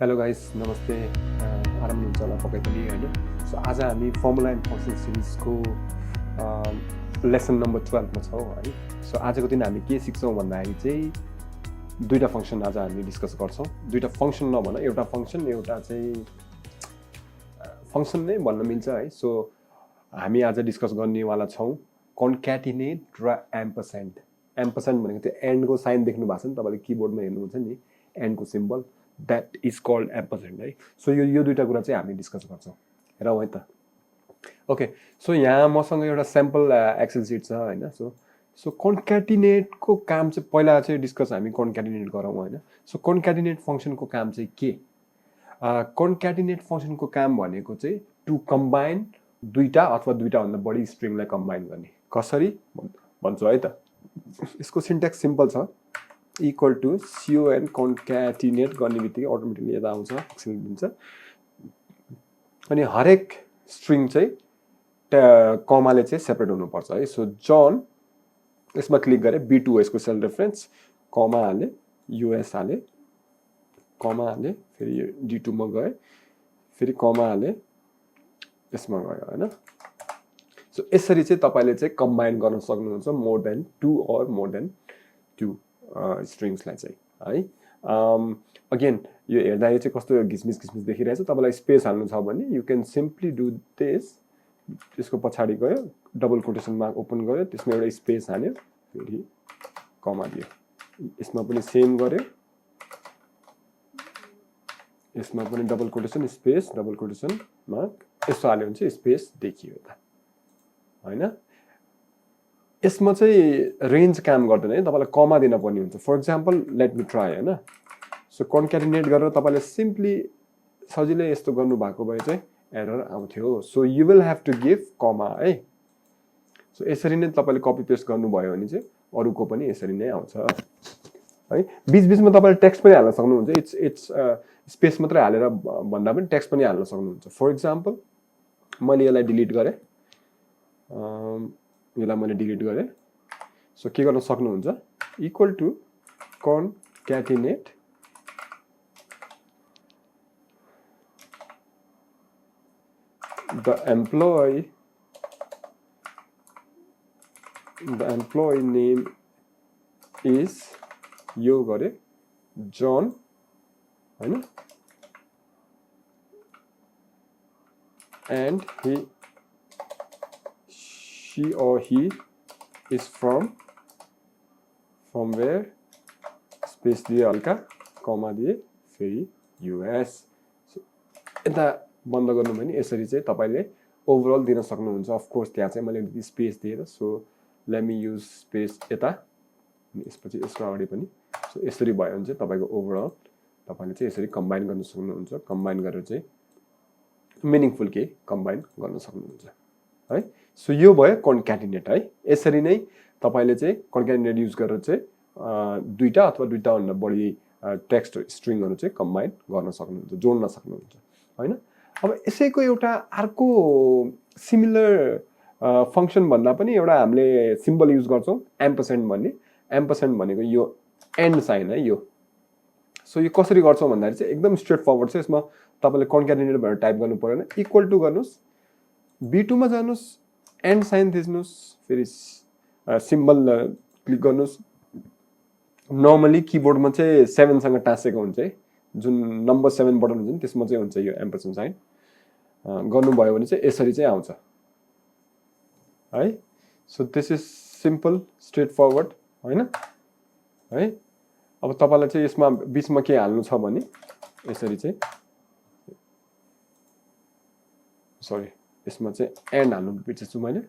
Hello guys, नमस्ते। आराम हुनुहुन्छ होला पक्कै पनि हैन। सो आज हामी फर्मुला एन्ड फंक्सन सिरिजको लेसन नम्बर 12 मा छौं है। सो आजको दिन हामी के सिक्छौं भन्दाखेरि चाहिँ दुईटा फंक्सन आज हामी डिस्कस गर्छौं। दुईटा फंक्सन नभन, एउटा फंक्सन एउटा चाहिँ फंक्सन नै भन्न मिल्छ है। सो हामी आज डिस्कस गर्नेवाला छौं कन्क्याटिनेट र एम्परस्यान्ड। एम्परस्यान्ड भनेको त्यो एन्डको साइन देख्नु भएको छ नि तपाईले कीबोर्डमा हेर्नुहुन्छ नि, एन्डको symbol that is called ampersand है। सो यो दुईटा कुरा चाहिँ हामी डिस्कस गर्छौं। हेरौँ है त। ओके, सो यहाँ मसँग एउटा स्याम्पल एक्सेल सिट छ हैन। सो कन्क्याटिनेटको काम चाहिँ पहिला चाहिँ डिस्कस हामी कन्क्याटिनेट गरौँ हैन। सो कन्क्याटिनेट फंक्सनको काम चाहिँ के? कन्क्याटिनेट फंक्सनको काम भनेको चाहिँ टु कम्बाइन दुईटा अथवा दुईटा भन्दा बढी स्ट्रिङलाई कम्बाइन गर्ने। कसरी भन्छु है त। यसको सिन्ट्याक्स सिम्पल छ। इक्वल टु con concatenate गर्ने बित्तिकै अटोमेटिकली यता आउँछ, एक्सेल दिन्छ। अनि हरेक स्ट्रिङ चाहिँ कमाले चाहिँ सेपरेट हुनुपर्छ है। सो जन यसमा क्लिक गरे B2 यसको सेल रेफरेन्स कमा हाले, US हाले, कमा हाले, फेरि D2 मा गए, फेरि कमा हाले, यसमा गयो हैन। सो यसरी चाहिँ तपाईले चाहिँ कम्बाइन गर्न सक्नुहुन्छ more than 2 or more than 2 स्ट्रिङ्सलाई चाहिँ है। अगेन यो हेर्दाखेरि चाहिँ कस्तो घिसमिस देखिरहेछ। तपाईलाई स्पेस हाल्नु छ भने you can simply do this. त्यसको पछाडी गयो, डबल कोटेसन मार्क ओपन गर्यो, त्यसमा एउटा स्पेस हाल्यो, फेरि कमा दियो। यसमा पनि सेम गर्यो, यसमा पनि double quotation space double quotation mark यसो हाल्यो भने चाहिँ स्पेस देखियो त हैन। यसमा चाहिँ रेन्ज काम गर्दैन है, तपाईलाई कमा दिन पर्ने हुन्छ। For example let me try हैन। सो कन्क्याटिनेट गरेर तपाईले सिम्पली सजिलै यस्तो गर्नु भएको भए चाहिँ एरर आउँथ्यो। So you will have to give comma है। सो यसरी नै तपाईले कपी पेस्ट गर्नुभयो भने चाहिँ अरुको पनि यसरी नै आउँछ है। बीच बीचमा तपाईले टेक्स्ट पनि हाल्न सक्नुहुन्छ। इट्स स्पेस मात्र हालेर भन्दा पनि टेक्स्ट पनि हाल्न सक्नुहुन्छ। फर एक्जाम्पल मैले यसलाई डिलिट गरे, यसलाई मैले डिलिट गरे। सो के गर्न सक्नुहुन्छ, equal to concatenate the employee name is यो गरे जन हैन, and she or he is from where, space दिए, हल्का कमा दिए, फेरि US। यता बन्द गर्नु भने यसरी चाहिँ तपाईले ओभरअल दिन सक्नुहुन्छ। अफ कोर्स त्यहाँ चाहिँ मैले स्पेस दिएर, so let me use space यता, यसपछि यसको अगाडि पनि। सो यसरी भयो भने चाहिँ तपाईको ओभरअल तपाईले चाहिँ यसरी कम्बाइन गर्न सक्नुहुन्छ। कम्बाइन गरेर चाहिँ मिनिङफुल के कम्बाइन गर्न सक्नुहुन्छ है। सो यो भयो कन्क्याटिनेट है। यसरी नै तपाईले चाहिँ कन्क्याटिनेट युज गरेर चाहिँ दुईटा अथवा दुईटा भन्दा बढी टेक्स्ट स्ट्रिङहरु चाहिँ कम्बाइन गर्न सक्नुहुन्छ, जोड्न सक्नुहुन्छ हैन। अब यसैको एउटा अर्को सिमिलर फंक्सन भन्दा पनि एउटा हामीले सिम्बल युज गर्छौं, एम्परस्यान्ड भन्ने। एम्परस्यान्ड भनेको यो एन्ड साइन है यो। सो यो कसरी गर्छौं भन्दाखेरि चाहिँ एकदम स्ट्रेट फरवर्ड छ। यसमा तपाईले कन्क्याटिनेट भनेर टाइप गर्नु पर्दैन। इक्वल टु गर्नुस्, B2 मा जानुस्, एन्ड साइन थिच्नुस्, फेरि सिम्बल क्लिक गर्नुस्। नर्मली कीबोर्डमा चाहिँ 7 सँग टाँसेको हुन्छ है, जुन नम्बर 7 बटन हुन्छ नि त्यसमा चाहिँ हुन्छ यो एम्परस्यान्ड साइन। गर्नुभयो भने चाहिँ यसरी चाहिँ आउँछ है। So this is simple straight forward हैन है। अब तपाईलाई चाहिँ यसमा बीचमा के हाल्नु छ भने यसरी चाहिँ, सरी यसमा चाहिँ एन्ड हाल्नु बिर्सेछु मैले,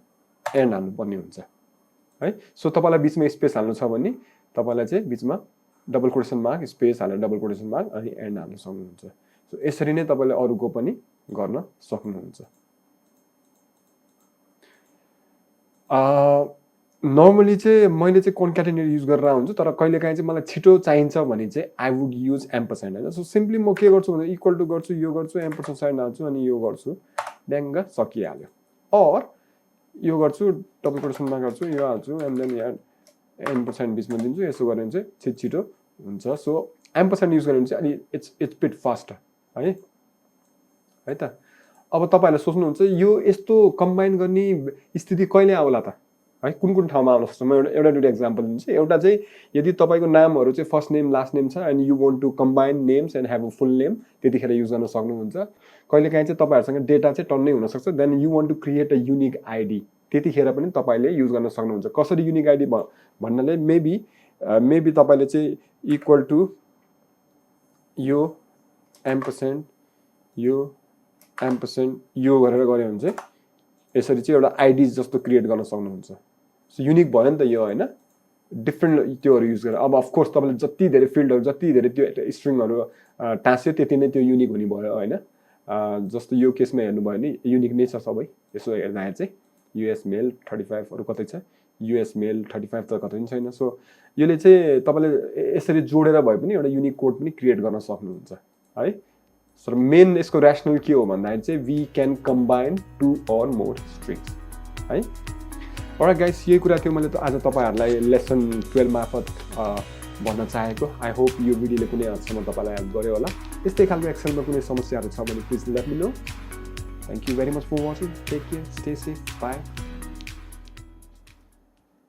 एन्ड हाल्नु पर्ने हुन्छ है। सो तपाईलाई बीचमा स्पेस हाल्नु छ भने तपाईलाई चाहिँ बीचमा डबल कोटेसन मार्क स्पेस हालेर डबल कोटेसन मार्क अनि एन्ड हाल्न सक्नुहुन्छ। सो यसरी नै तपाईले अरुको पनि गर्न सक्नुहुन्छ। नर्मली चाहिँ मैले चाहिँ कन्क्याटिनेट युज गरेर हुन्छु, तर कहिलेकाहीँ चाहिँ मलाई छिटो चाहिन्छ भने चाहिँ आई वुड युज एम्परस्यान्ड हैन। सो सिम्पली म के गर्छु भने इक्वल टु गर्छु, यो गर्छु, एम्परस्यान्ड साइन हाल्छु अनि यो गर्छु, ड्याङ्ग सकिहाल्यो। अर यो गर्छु, डबल कोटेसन मार्क गर्छु, यो हाल्छु, एन्ड देन यहाँ एम्परस्यान्ड बीचमा दिन्छु। यसो गरेर चाहिँ छिटो हुन्छ। सो एम्परस्यान्ड युज गर्यो भने चाहिँ अनि इट्स बिट फास्टर है त। अब तपाईँहरूले सोच्नुहुन्छ यो यस्तो कम्बाइन गर्ने स्थिति कहिले आउला त है, कुन कुन ठाउँमा आउन सक्छ। म एउटा दुईवटा एक्जाम्पल दिन्छु। एउटा चाहिँ यदि तपाईँको नामहरू चाहिँ फर्स्ट नेम लास्ट नेम छ and you want to combine names and have a full name, त्यतिखेर युज गर्न सक्नुहुन्छ। कहिलेकाहीँ चाहिँ तपाईँहरूसँग डेटा चाहिँ टन्नै हुनसक्छ, then you want to create a unique ID, त्यतिखेर पनि तपाईँले युज गर्न सक्नुहुन्छ। कसरी युनिक आइडी भन्नाले मेबी तपाईँले चाहिँ इक्वल टु यो एम्परसेन्ड यो गरेर गऱ्यो भने चाहिँ यसरी चाहिँ एउटा आइडी जस्तो क्रिएट गर्न सक्नुहुन्छ। सो युनिक भयो नि त यो होइन, डिफ्रेन्ट त्योहरू युज गरेर। अब अफकोर्स तपाईँले जति धेरै फिल्डहरू जति धेरै त्यो स्ट्रिङहरू टाँस्यो त्यति नै त्यो युनिक हुने भयो होइन। जस्तो यो केसमा हेर्नुभयो भने युनिक नै छ सबै। यसो हेर्दाखेरि चाहिँ युएस मेल 35 अरू कतै छ, युएस मेल 35 त कतै पनि छैन। सो यसले चाहिँ तपाईँले यसरी जोडेर भए पनि एउटा युनिक कोड पनि क्रिएट गर्न सक्नुहुन्छ है। सो मेन यसको ऱ्यासनल के हो भन्दाखेरि चाहिँ we can combine 2 or more strings है। अलराइट गाइस, यही कुरा थियो मैले आज तपाईँहरूलाई लेसन 12 मार्फत भन्न चाहेको। आई होप यो भिडियोले कुनै हदसम्म तपाईँलाई हेल्प गर्यो होला। यस्तै खालको एक्सेलमा कुनै समस्याहरू छ भने please let me know. Thank you very much for watching. Take care, stay safe, by.